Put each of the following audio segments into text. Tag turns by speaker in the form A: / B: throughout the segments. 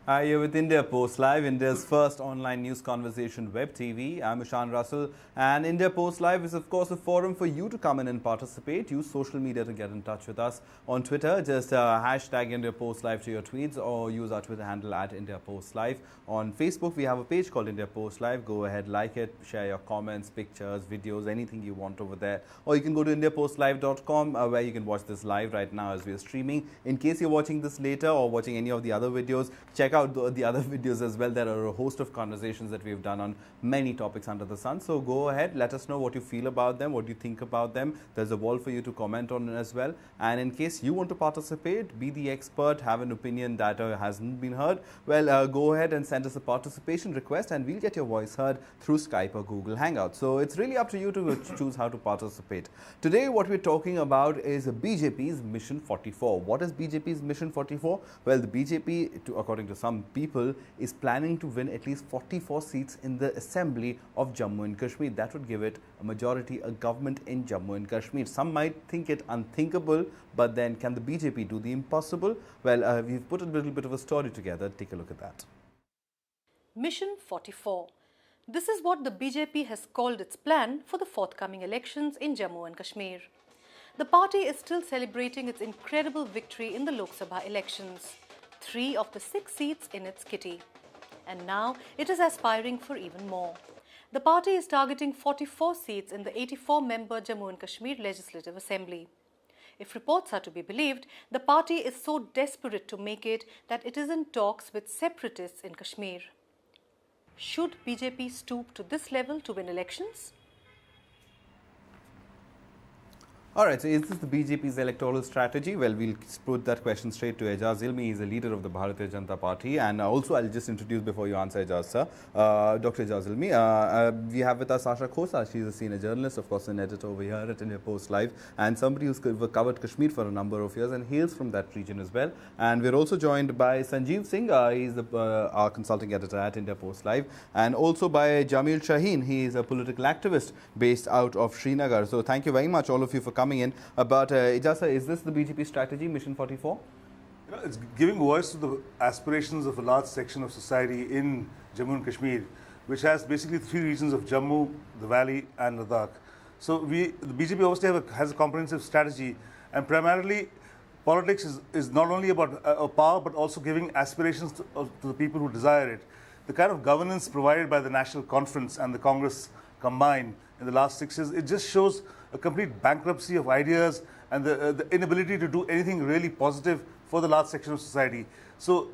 A: Hi, you're with India Post Live, India's first online news conversation web TV. I'm Ishan Russell, and India Post Live is, of course, a forum for you to come in and participate. Use social media to get in touch with us. On Twitter, just hashtag India Post Live to your tweets, or use our Twitter handle at India Post Live. On Facebook, we have a page called India Post Live. Go ahead, like it, share your comments, pictures, videos, anything you want over there. Or you can go to indiapostlive.com, where you can watch this live right now as we are streaming. In case you're watching this later or watching any of the other videos, check out the other videos as well. There are a host of conversations that we've done on many topics under the sun. So go ahead, let us know what you feel about them, what you think about them. There's a wall for you to comment on as well. And in case you want to participate, be the expert, have an opinion that hasn't been heard, well, go ahead and send us a participation request and we'll get your voice heard through Skype or Google Hangout. So it's really up to you to choose how to participate. Today, what we're talking about is BJP's Mission 44. What is BJP's Mission 44? Well, the BJP, according to some people, is planning to win at least 44 seats in the Assembly of Jammu and Kashmir. That would give it a majority, a government in Jammu and Kashmir. Some might think it unthinkable, but then can the BJP do the impossible? Well, we've put a little bit of a story together. Take a look at that.
B: Mission 44. This is what the BJP has called its plan for the forthcoming elections in Jammu and Kashmir. The party is still celebrating its incredible victory in the Lok Sabha elections, 3 of the 6 seats in its kitty. And now it is aspiring for even more. The party is targeting 44 seats in the 84-member Jammu and Kashmir Legislative Assembly. If reports are to be believed, the party is so desperate to make it that it is in talks with separatists in Kashmir. Should BJP stoop to this level to win elections?
A: All right, so is this the BJP's electoral strategy? Well, we'll put that question straight to Ejaz Ilmi. He's a leader of the Bharatiya Janata Party. And also, I'll just introduce before you answer, Ejaz, sir, Dr. Ejaz Ilmi. We have with us Asha Khosa. She's a senior journalist, of course, an editor over here at India Post Live, and somebody who's covered Kashmir for a number of years and hails from that region as well. And we're also joined by Sanjeev Singh. He's our consulting editor at India Post Live. And also by Jamil Shaheen. He is a political activist based out of Srinagar. So thank you very much, all of you, for coming in. But Ijasa, is this the BJP strategy, Mission 44?
C: You know, it's giving voice to the aspirations of a large section of society in Jammu and Kashmir, which has basically 3 regions of Jammu, the Valley and Ladakh. So the BJP obviously has a comprehensive strategy, and primarily politics is not only about power but also giving aspirations to the people who desire it. The kind of governance provided by the National Conference and the Congress combined in the last 6 years, it just shows a complete bankruptcy of ideas and the inability to do anything really positive for the large section of society. So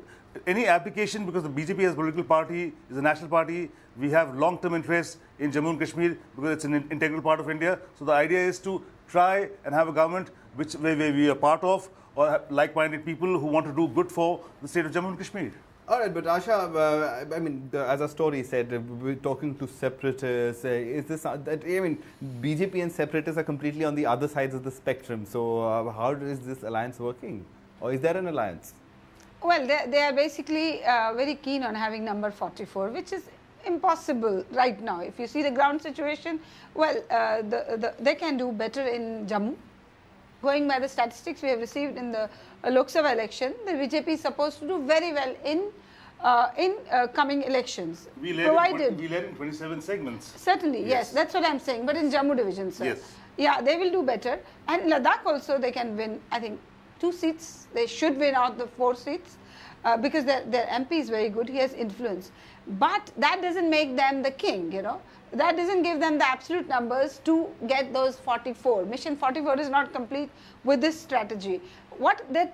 C: any application, because the BJP as a political party is a national party, we have long-term interests in Jammu and Kashmir because it's an integral part of India. So the idea is to try and have a government which we are part of, or have like-minded people who want to do good for the state of Jammu and Kashmir.
A: All right, but Asha, I mean, as our story said, we're talking to separatists. Is this, BJP and separatists are completely on the other sides of the spectrum. So how is this alliance working? Or is there an alliance?
D: Well, they are basically very keen on having number 44, which is impossible right now. If you see the ground situation, well, they can do better in Jammu. Going by the statistics we have received in the Lok Sabha election, the BJP is supposed to do very well in coming elections.
C: We led in 27 segments.
D: Certainly, yes, that's what I'm saying. But in Jammu division, sir.
C: Yes.
D: Yeah, they will do better. And Ladakh also, they can win, I think, 2 seats. They should win out the 4 seats because their MP is very good. He has influence. But that doesn't make them the king, you know. That doesn't give them the absolute numbers to get those 44. Mission 44 is not complete with this strategy. What that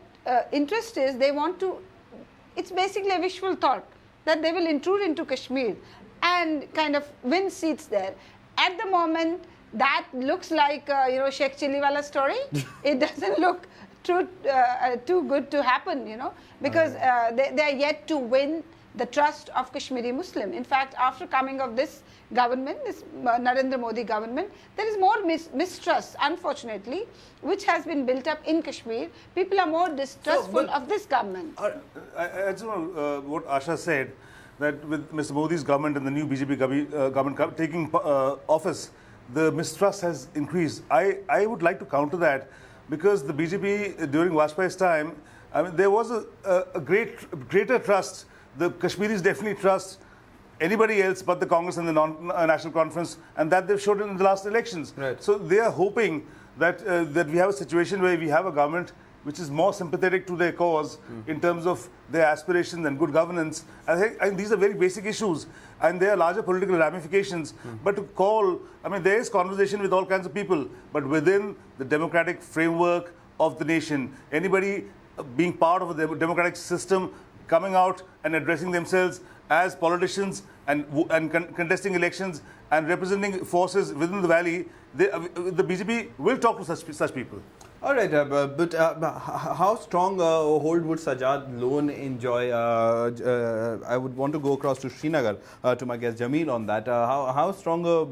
D: interest is, they want to, it's basically a wishful thought that they will intrude into Kashmir and kind of win seats there. At the moment, that looks like, Sheikh Chiliwala story. It doesn't look too good to happen, because they are yet to win the trust of Kashmiri Muslim. In fact, after coming of this government, this Narendra Modi government, there is more mistrust, unfortunately, which has been built up in Kashmir. People are more distrustful of this government.
C: I just know what Asha said, that with Mr. Modi's government and the new BJP government taking office, the mistrust has increased. I would like to counter that, because the BJP during Vajpayee's time, I mean, there was a greater trust the Kashmiris definitely trust anybody else but the Congress and the National Conference, and that they've showed in the last elections.
A: Right.
C: So they are hoping that that we have a situation where we have a government which is more sympathetic to their cause in terms of their aspirations and good governance. I think these are very basic issues, and there are larger political ramifications. But to call, I mean, there is conversation with all kinds of people, but within the democratic framework of the nation, anybody being part of a democratic system, coming out and addressing themselves as politicians and contesting elections and representing forces within the valley, the BJP will talk to such people.
A: All right, but how strong a hold would Sajjad Lone enjoy? I would want to go across to Srinagar to my guest Jameel on that. How strong a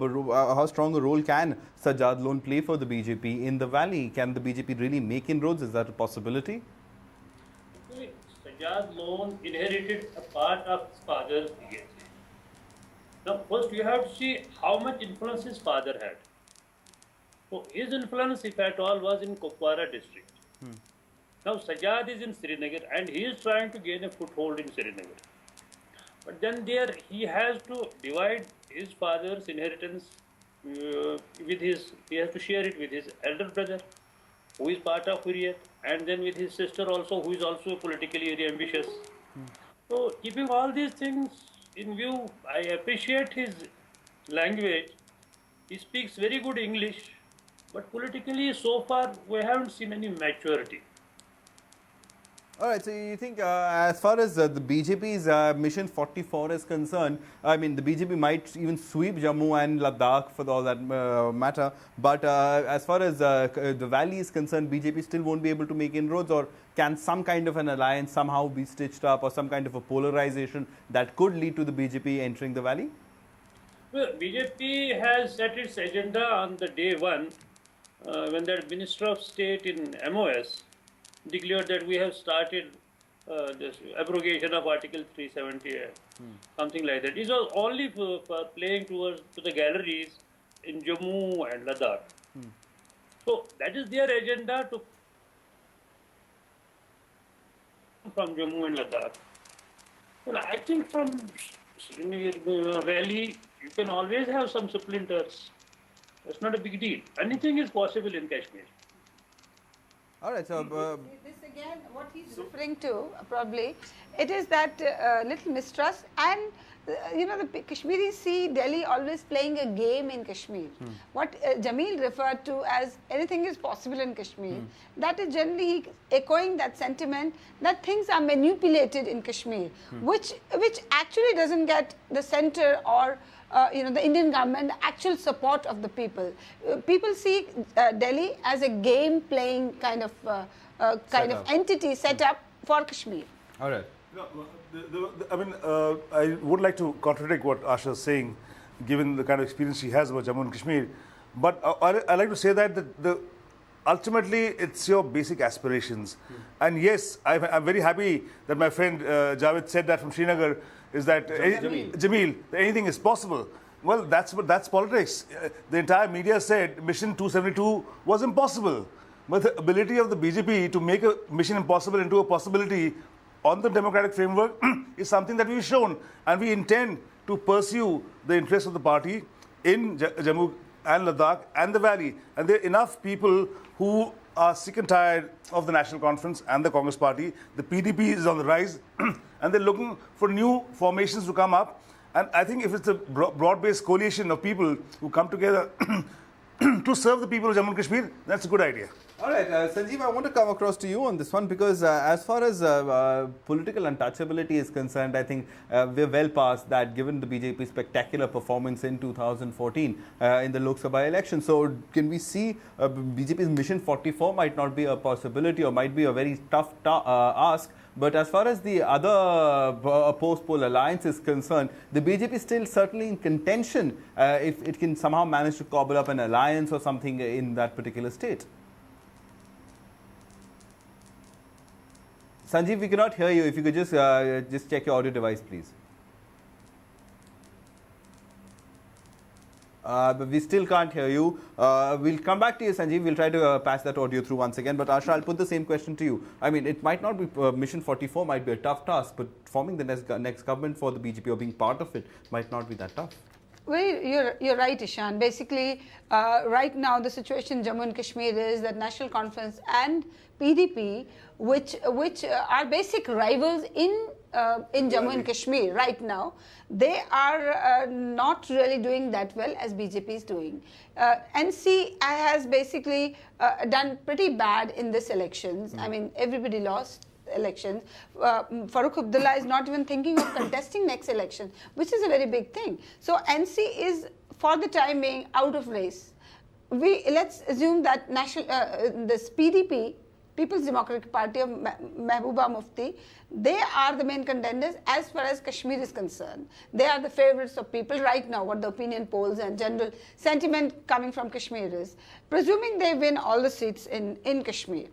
A: role can Sajjad Lone play for the BJP in the valley? Can the BJP really make inroads? Is that a possibility?
E: Sajjad Lone inherited a part of his father's legacy. Now, first you have to see how much influence his father had. So his influence, if at all, was in Kupwara district. Now Sajjad is in Srinagar and he is trying to gain a foothold in Srinagar. But then there he has to divide his father's inheritance he has to share it with his elder brother, who is part of Hurriyat, and then with his sister also, who is also politically very ambitious. So keeping all these things in view, I appreciate his language. He speaks very good English. But politically, so far, we haven't seen any maturity.
A: All right, so you think as far as the BJP's Mission 44 is concerned, I mean, the BJP might even sweep Jammu and Ladakh for all that matter. But as far as the valley is concerned, BJP still won't be able to make inroads, or can some kind of an alliance somehow be stitched up, or some kind of a polarization that could lead to the BJP entering the valley?
E: Well, BJP has set its agenda on the day one when the Minister of State in MOS declared that we have started this abrogation of Article 370, something like that. It was only for playing to the galleries in Jammu and Ladakh. So that is their agenda from Jammu and Ladakh. Well, I think from Valley, you can always have some splinters. That's not a big deal. Anything is possible in Kashmir.
A: All right, so
D: this again, what he's referring to probably, it is that little mistrust, and you know, the Kashmiris see Delhi always playing a game in Kashmir. What Jameel referred to as anything is possible in Kashmir, that is generally echoing that sentiment that things are manipulated in Kashmir, which actually doesn't get the center or the Indian government, the actual support of the people. People see Delhi as a game-playing kind of entity set up for Kashmir.
A: all right.
C: No, I mean, I would like to contradict what Asha is saying, given the kind of experience she has about Jammu and Kashmir. But I like to say that ultimately it's your basic aspirations. And yes, I'm very happy that my friend Javed said that from Srinagar, is that Jameel, anything is possible. Well, that's politics. The entire media said Mission 272 was impossible. But the ability of the BJP to make a mission impossible into a possibility on the democratic framework is something that we've shown, and we intend to pursue the interests of the party in Jammu and Ladakh and the valley. And there are enough people who are sick and tired of the National Conference and the Congress Party. The PDP is on the rise, and they're looking for new formations to come up. And I think if it's a broad-based coalition of people who come together to serve the people of Jammu and Kashmir, that's a good idea.
A: All right, Sanjeev, I want to come across to you on this one, because as far as political untouchability is concerned, I think we're well past that, given the BJP's spectacular performance in 2014 in the Lok Sabha election. So can we see BJP's Mission 44 might not be a possibility, or might be a very tough ask? But as far as the other post-poll alliance is concerned, the BJP is still certainly in contention if it can somehow manage to cobble up an alliance or something in that particular state. Sanjeev, we cannot hear you. If you could just check your audio device, please. But we still can't hear you. We'll come back to you, Sanjeev. We'll try to pass that audio through once again. But Asha, I'll put the same question to you. I mean, it might not be Mission 44 might be a tough task, but forming the next government for the BJP or being part of it might not be that tough.
D: Well, you're right, Ishan. Basically, right now the situation in Jammu and Kashmir is that National Conference and PDP, which are basic rivals in Jammu and Kashmir right now, they are not really doing that well as BJP is doing. NC has basically done pretty bad in this elections. I mean, everybody lost elections. Farooq Abdullah is not even thinking of contesting next election, which is a very big thing. So NC is, for the time being, out of race. Let's assume that this PDP, People's Democratic Party of Mehbooba Mufti, they are the main contenders as far as Kashmir is concerned. They are the favorites of people right now, what the opinion polls and general sentiment coming from Kashmir is. Presuming they win all the seats in Kashmir.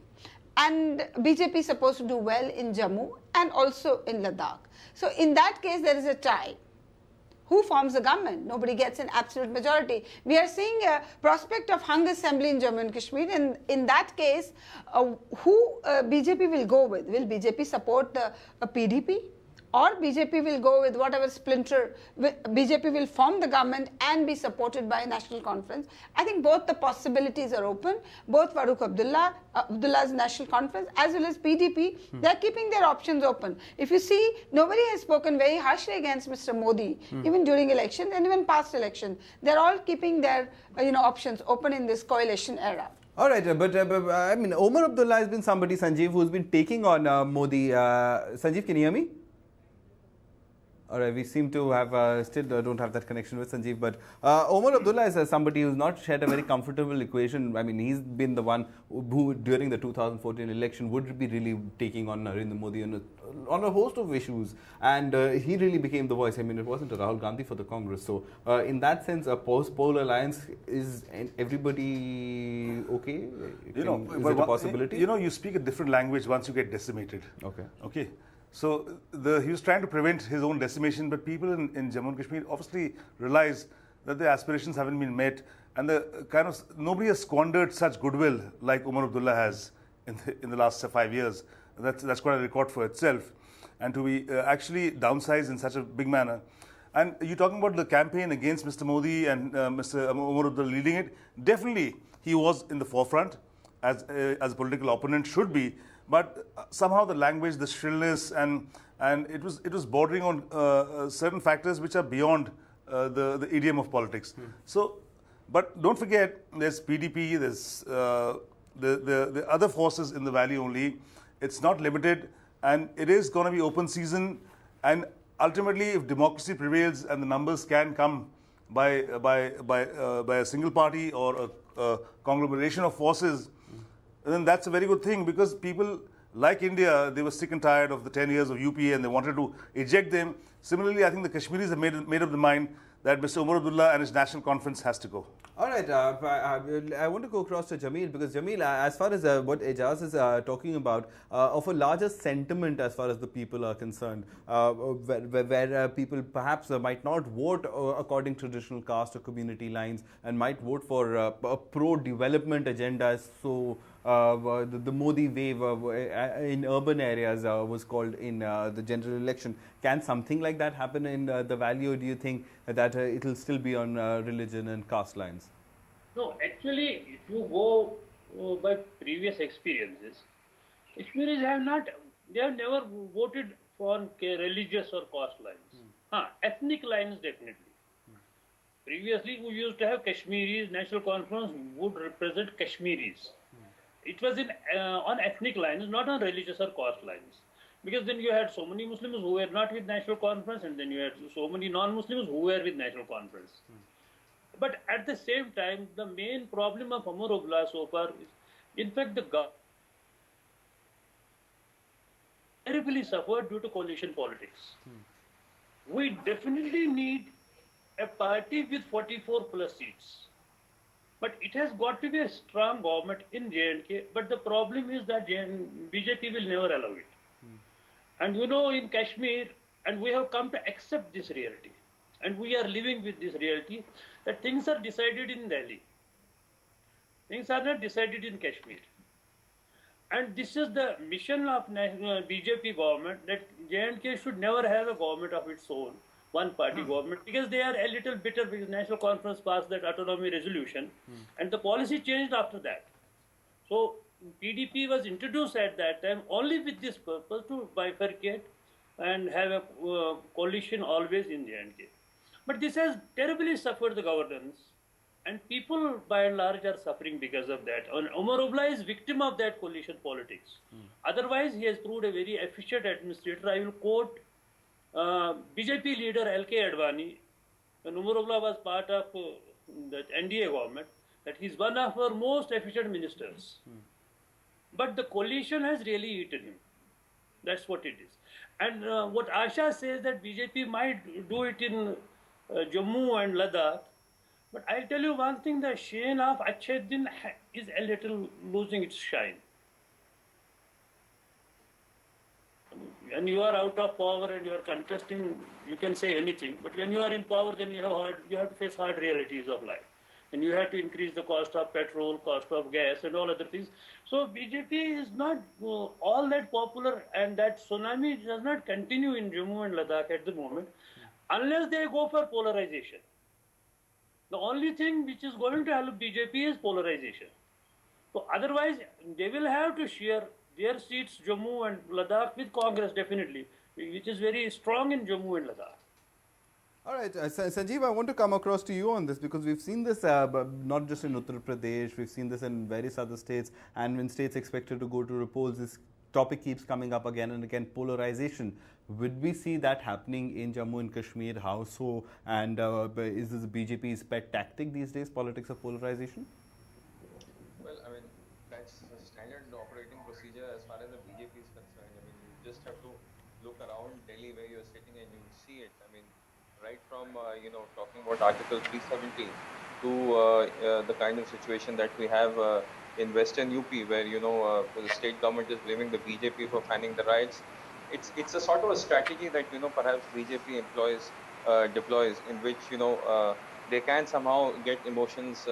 D: And BJP is supposed to do well in Jammu and also in Ladakh. So in that case, there is a tie. Who forms the government? Nobody gets an absolute majority. We are seeing a prospect of hung assembly in Jammu and Kashmir. And in that case, who BJP will go with? Will BJP support the PDP? Or BJP will go with whatever splinter, BJP will form the government and be supported by a national conference. I think both the possibilities are open. Both Farooq Abdullah's national conference as well as PDP, they're keeping their options open. If you see, nobody has spoken very harshly against Mr. Modi, even during elections and even past elections. They're all keeping their options open in this coalition era.
A: All right, but I mean, Omar Abdullah has been somebody, Sanjeev, who's been taking on Modi. Sanjeev, can you hear me? All right, we seem to have still don't have that connection with Sanjeev, but Omar Abdullah is somebody who's not shared a very comfortable equation. I mean, he's been the one who during the 2014 election would be really taking on Narendra Modi on a host of issues, and he really became the voice. I mean, it wasn't Rahul Gandhi for the Congress. So in that sense, a post-poll alliance, is everybody okay? Is it a possibility?
C: You speak a different language once you get decimated. Okay. So he was trying to prevent his own decimation, but people in Jammu and Kashmir obviously realize that their aspirations haven't been met, and nobody has squandered such goodwill like Omar Abdullah has in the last 5 years. That's quite a record for itself, and to be actually downsized in such a big manner. And you're talking about the campaign against Mr. Modi and Mr. Omar Abdullah leading it. Definitely, he was in the forefront as a political opponent should be. But somehow the language, the shrillness, and it was bordering on certain factors which are beyond the idiom of politics. So, but don't forget, there's PDP, there's the other forces in the valley only. It's not limited, and it is going to be open season. And ultimately, if democracy prevails and the numbers can come by a single party or a conglomeration of forces, then that's a very good thing, because people like India, they were sick and tired of the 10 years of UPA and they wanted to eject them. Similarly, I think the Kashmiris have made up the mind that Mr. Omar Abdullah and his national conference has to go.
A: All right, I want to go across to Jameel, because Jameel, as far as what Ejaz is talking about, of a larger sentiment as far as the people are concerned, where people perhaps might not vote according to traditional caste or community lines and might vote for a pro-development agenda. So the Modi wave in urban areas was called in the general election. Can something like that happen in the valley, or do you think that it will still be on religion and caste lines?
E: No, actually, if you go by previous experiences, Kashmiris have never voted for religious or caste lines. Ethnic lines definitely. Previously, we used to have Kashmiris, National Conference would represent Kashmiris. It was on ethnic lines, not on religious or caste lines. Because then you had so many Muslims who were not with National Conference, and then you had so many non-Muslims who were with National Conference. But at the same time, the main problem of Omar Abdullah so far is, in fact, the government terribly suffered due to coalition politics. We definitely need a party with 44 plus seats. But it has got to be a strong government in J&K. But the problem is that BJP will never allow it. And in Kashmir, and we have come to accept this reality. and we are living with this reality that things are decided in Delhi. Things are not decided in Kashmir. And this is the mission of BJP government, that J&K should never have a government of its own, one-party government, because they are a little bitter because National Conference passed that autonomy resolution, and the policy changed after that. So PDP was introduced at that time only with this purpose, to bifurcate and have a coalition always in J&K. But this has terribly suffered the governance, and people by and large are suffering because of that. And Omar Abdullah is victim of that coalition politics. Otherwise, he has proved a very efficient administrator. I will quote BJP leader L.K. Advani, when Omar Abdullah was part of the NDA government, that he is one of our most efficient ministers. But the coalition has really eaten him. That's what it is. And what Asha says, that BJP might do it in Jammu and Ladakh. But I'll tell you one thing, the sheen of Achhe Din is a little losing its shine. When you are out of power and you are contesting, you can say anything. But when you are in power, then you have to face hard realities of life. And you have to increase the cost of petrol, cost of gas, and all other things. So BJP is not all that popular, and that tsunami does not continue in Jammu and Ladakh at the moment, unless they go for polarization. The only thing which is going to help BJP is polarization. So otherwise, they will have to share their seats, Jammu and Ladakh, with Congress definitely, which is very strong in Jammu and Ladakh.
A: All right, Sanjeev, I want to come across to you on this, because we've seen this not just in Uttar Pradesh, we've seen this in various other states, and when states expected to go to repolls, this topic keeps coming up again and again, polarization. Would we see that happening in Jammu and Kashmir? How so? And is this BJP's pet tactic these days, politics of polarization?
F: Well, I mean, that's a standard operating procedure as far as the BJP is concerned. I mean, you just have to look around Delhi where you're sitting and you see it. I mean, right from, talking about Article 370 to the kind of situation that we have in Western UP, where, the state government is blaming the BJP for fanning the riots. It's a sort of a strategy that, perhaps BJP deploys, in which, they can somehow get emotions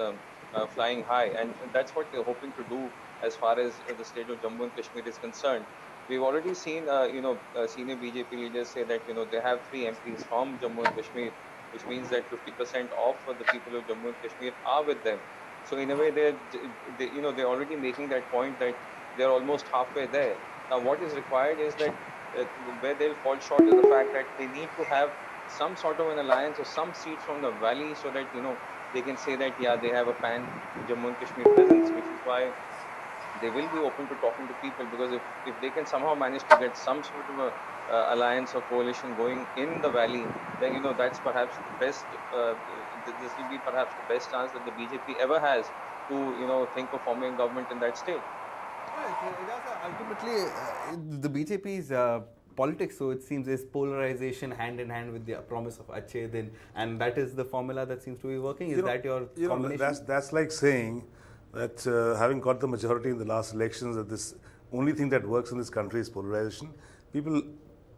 F: flying high. And that's what they're hoping to do as far as the state of Jammu and Kashmir is concerned. We've already seen, senior BJP leaders say that, they have 3 MPs from Jammu and Kashmir, which means that 50% of the people of Jammu and Kashmir are with them. So in a way, they're already making that point that they're almost halfway there. Now, what is required is that where they'll fall short is the fact that they need to have some sort of an alliance or some seats from the valley, so that, they can say that, yeah, they have a pan Jammu and Kashmir presence, which is why they will be open to talking to people, because if they can somehow manage to get some sort of a alliance or coalition going in the valley, then, that's perhaps the best, this will be perhaps the best chance that the BJP ever has to, think of forming government in that state.
A: Ultimately, the BJP's politics, so it seems, is polarization hand in hand with the promise of Achhe Din, and that is the formula that seems to be working. Is that your combination?
C: That's like saying that having got the majority in the last elections, that this only thing that works in this country is polarization. People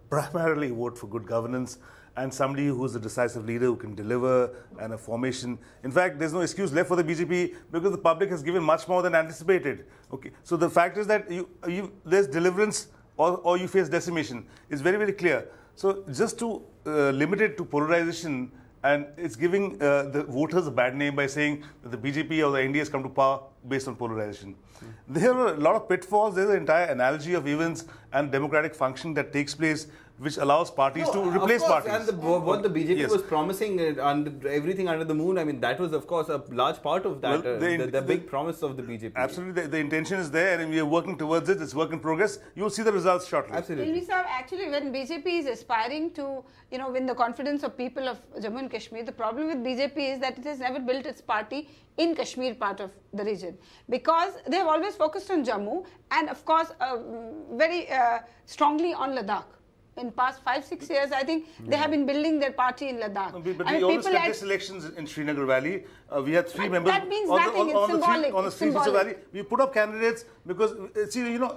C: primarily vote for good governance and somebody who's a decisive leader who can deliver, and a formation. In fact, there's no excuse left for the BJP because the public has given much more than anticipated. Okay, so the fact is that there's deliverance or you face decimation. It's very, very clear. So just to limit it to polarization, and it's giving the voters a bad name by saying that the BJP or the NDA has come to power based on polarization. There are a lot of pitfalls. There's an entire analogy of events and democratic function that takes place, which allows parties to replace parties.
A: And what the BJP was promising, and everything under the moon, I mean, that was, of course, a large part of that, well, the big promise of the BJP.
C: Absolutely. The intention is there, and we are working towards it. It's work in progress. You will see the results shortly.
A: Absolutely.
D: Actually, when BJP is aspiring to, win the confidence of people of Jammu and Kashmir, the problem with BJP is that it has never built its party in Kashmir part of the region, because they have always focused on Jammu and, of course, very strongly on Ladakh. in past 5-6 years, I think they have been building their party in Ladakh.
C: But
D: I
C: we
D: mean,
C: always
D: people
C: contest elections in Srinagar Valley. We had 3 members
D: that means
C: on
D: nothing, it's symbolic,
C: on the
D: it's
C: streets of the
D: symbolic.
C: valley. We put up candidates because, see, you know,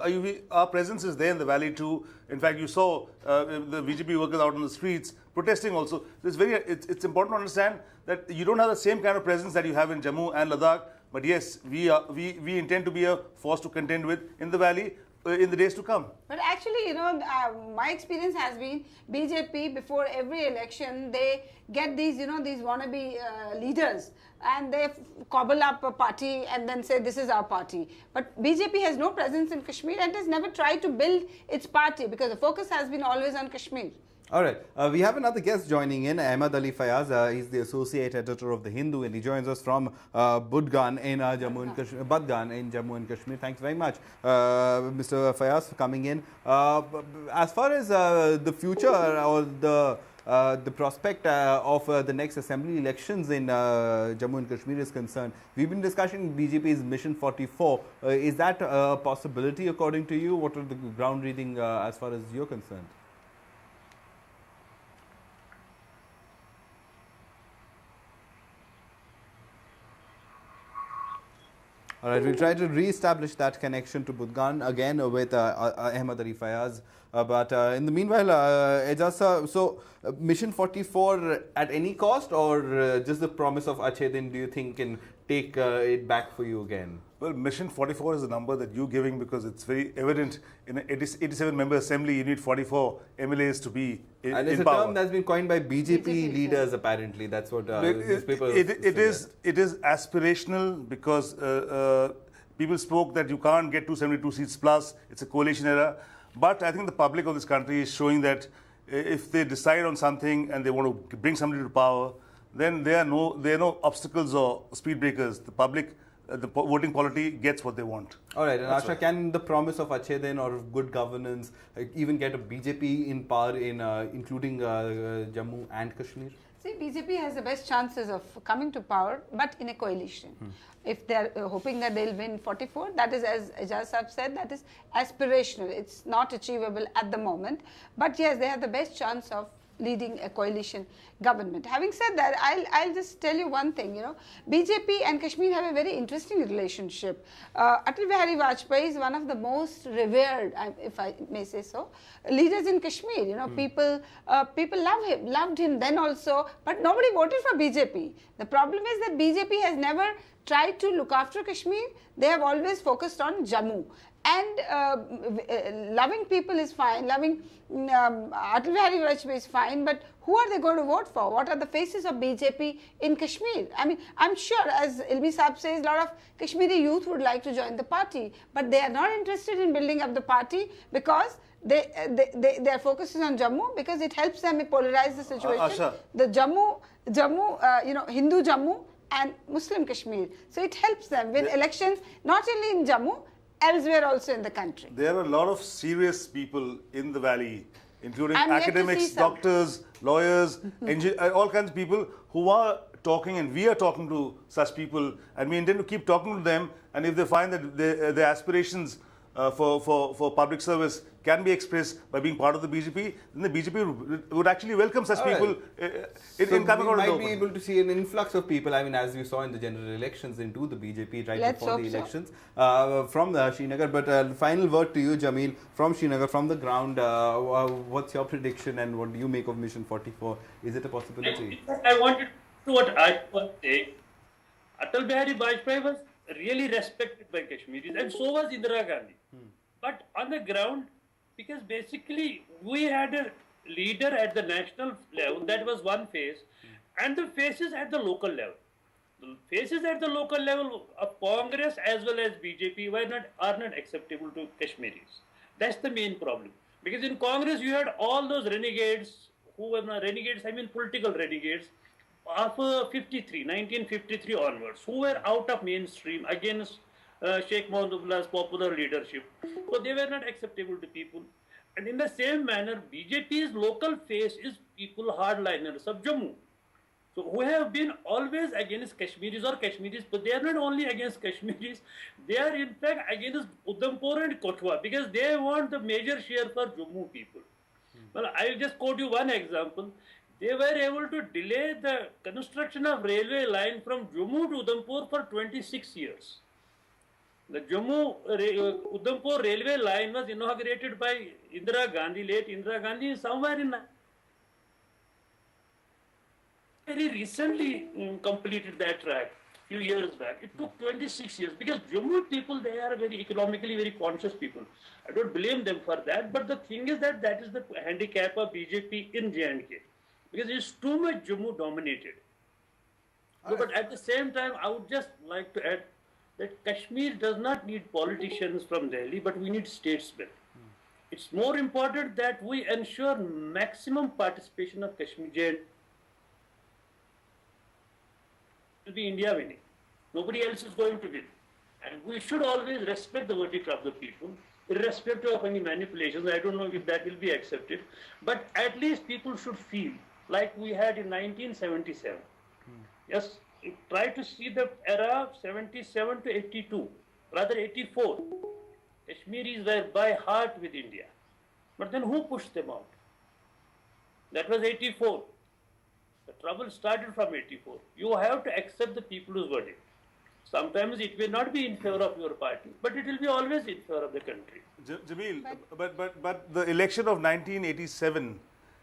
C: our presence is there in the valley too. In fact, you saw the BJP workers out on the streets protesting also. It's important to understand that you don't have the same kind of presence that you have in Jammu and Ladakh. But yes, we intend to be a force to contend with in the valley in the days to come.
D: But actually, you know, my experience has been BJP before every election, they get these, you know, these wannabe leaders and they cobble up a party and then say this is our party. But BJP has no presence in Kashmir and has never tried to build its party because the focus has been always on Kashmir.
A: All right, we have another guest joining in, Ahmed Ali Fayaz. He's the associate editor of The Hindu and he joins us from Budgan in Jammu and Kashmir. Budgan in Jammu and Kashmir. Thanks very much, Mr. Fayaz, for coming in. As far as the future or the prospect of the next assembly elections in Jammu and Kashmir is concerned, we've been discussing BJP's Mission 44. Is that a possibility according to you? What are the ground reading as far as you're concerned? All right, we'll try to re-establish that connection to Budgan again with Ahmed Ali Fayaz. But in the meanwhile, Ejaz, so Mission 44 at any cost or just the promise of Achhe Din, do you think can take it back for you again?
C: Well, Mission 44 is a number that you're giving because it's very evident in an 87-member assembly, you need 44 MLAs to be in power.
A: And it's a term that's been coined by BJP leaders, apparently. That's what newspapers
C: it is aspirational because people spoke that you can't get 272 seats plus. It's a coalition era. But I think the public of this country is showing that if they decide on something and they want to bring somebody to power, then there are no obstacles or speed breakers. The public, the voting polity gets what they want.
A: All right, and Asha, can the promise of Achhe Din or good governance even get a BJP in power in including Jammu and Kashmir?
D: See, BJP has the best chances of coming to power, but in a coalition. If they're hoping that they'll win 44, that is, as Ejaz Saab said, that is aspirational. It's not achievable at the moment. But yes, they have the best chance of leading a coalition government. Having said that, I'll just tell you one thing, you know, BJP and Kashmir have a very interesting relationship. Atal Bihari Vajpayee is one of the most revered, if I may say so, leaders in Kashmir. You know, people loved him then also, but nobody voted for BJP. The problem is that BJP has never tried to look after Kashmir. They have always focused on Jammu. And loving people is fine, loving Atal Bihari Vajpayee is fine, but who are they going to vote for? What are the faces of BJP in Kashmir? I mean, I'm sure, as Ilmi Saab says, a lot of Kashmiri youth would like to join the party, but they are not interested in building up the party because their focus is on Jammu because it helps them polarize the situation. The Jammu, you know, Hindu Jammu and Muslim Kashmir. So it helps them win elections, not only in Jammu, elsewhere also in the country.
C: There are a lot of serious people in the valley, including academics, doctors, lawyers, all kinds of people who are talking, and we are talking to such people, and we intend to keep talking to them. And if they find that their aspirations for public service can be expressed by being part of the BJP, then the BJP would actually welcome such people in coming out.
A: We might be able to see an influx of people, I mean, as we saw in the general elections into the BJP right before the elections from Srinagar. But final word to you, Jamil, from Srinagar, from the ground, what's your prediction and what do you make of Mission 44? Is it a possibility?
E: I wanted to what I was saying. Atal Bihari Vajpayee was really respected by Kashmiris, and so was Indira Gandhi. But on the ground, because basically we had a leader at the national level, that was one phase, and the faces at the local level. The faces at the local level of Congress as well as BJP are not acceptable to Kashmiris. That's the main problem. Because in Congress you had all those renegades, who were not renegades, I mean political renegades, of 1953 onwards, who were out of mainstream against Sheikh Mohamudullah's popular leadership. So they were not acceptable to people. And in the same manner, BJP's local face is people hardliners of Jammu. So who have been always against Kashmiris or Kashmiris, but they are not only against Kashmiris, they are in fact against Udhampur and Kothwa because they want the major share for Jammu people. Well, I'll just quote you one example. They were able to delay the construction of railway line from Jammu to Udhampur for 26 years. The Udhampur railway line was inaugurated by Indira Gandhi, late Indira Gandhi, somewhere in very recently completed that track few years back. It took 26 years because Jammu people, they are very economically very conscious people. I don't blame them for that, but the thing is that that is the handicap of BJP in J&K because it's too much Jammu dominated. So, but at the same time, I would just like to add that Kashmir does not need politicians from Delhi, but we need statesmen. It's more important that we ensure maximum participation of Kashmir. J&K will be India winning. Nobody else is going to win. And we should always respect the verdict of the people, irrespective of any manipulations. I don't know if that will be accepted, but at least people should feel like we had in 1977. Yes, try to see the era of 77 to 82, rather 84. Kashmiris were by heart with India. But then who pushed them out? That was 84. The trouble started from 84. You have to accept the people's verdict. Sometimes it may not be in favor of your party, but it will be always in favor of the country.
C: Jamil, but the election of 1987,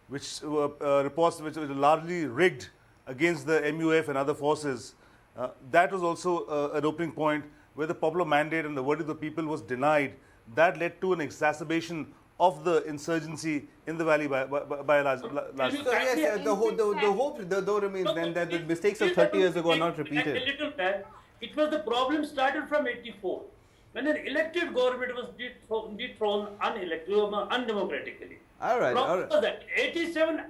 C: which reports which was largely rigged against the MUF and other forces, that was also an opening point where the popular mandate and the verdict of the people was denied. That led to an exacerbation of the insurgency in the valley by a large.
A: So yes, the hope though remains then that the mistakes of 30 years ago are not repeated.
E: A little bit. It was the problem started from 84 when an elected government was dethroned undemocratically.
A: All right.
E: Was that 87?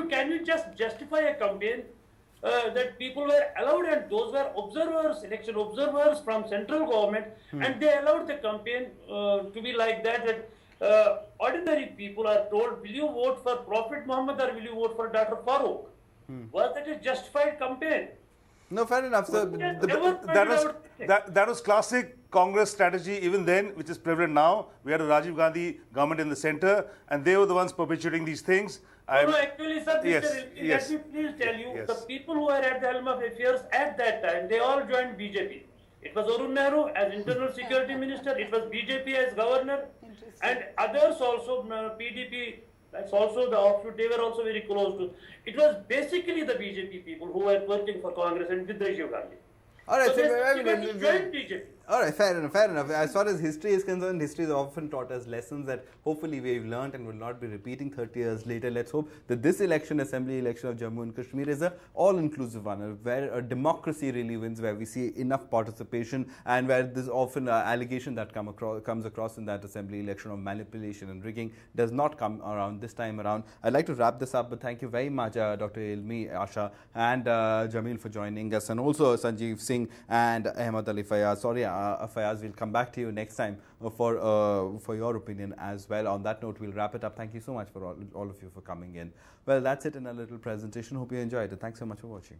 E: Can you just justify a campaign that people were allowed, and those were observers, election observers from central government, and they allowed the campaign to be like that. Ordinary people are told, will you vote for Prophet Muhammad or will you vote for Dr. Farooq? Was that a justified campaign?
A: No, fair enough. So
C: that was classic Congress strategy even then, which is prevalent now. We had a Rajiv Gandhi government in the center, and they were the ones perpetuating these things.
E: No, actually, sir, let me please tell you, the people who were at the helm of affairs at that time, they all joined BJP. It was Arun Nehru as Internal Security Minister, it was BJP as Governor, and others also, PDP, that's also the offshoot, they were also very close to. It was basically the BJP people who were working for Congress and with Rajiv Gandhi.
A: All right,
E: so joined BJP.
A: All right, fair enough. As far as history is concerned, history has often taught us lessons that hopefully we've learned and will not be repeating 30 years later. Let's hope that this election, assembly election of Jammu and Kashmir, is an all-inclusive one, where a democracy really wins, where we see enough participation, and where there's often allegation that comes across in that assembly election of manipulation and rigging does not come around this time around. I'd like to wrap this up, but thank you very much, Dr. Ilmi, Asha, and Jamil for joining us, and also Sanjeev Singh and Ahmad Ali Fayaz. Sorry, Fayaz, we'll come back to you next time for your opinion as well. On that note, we'll wrap it up. Thank you so much for all of you for coming in. Well, that's it in a little presentation. Hope you enjoyed it. Thanks so much for watching.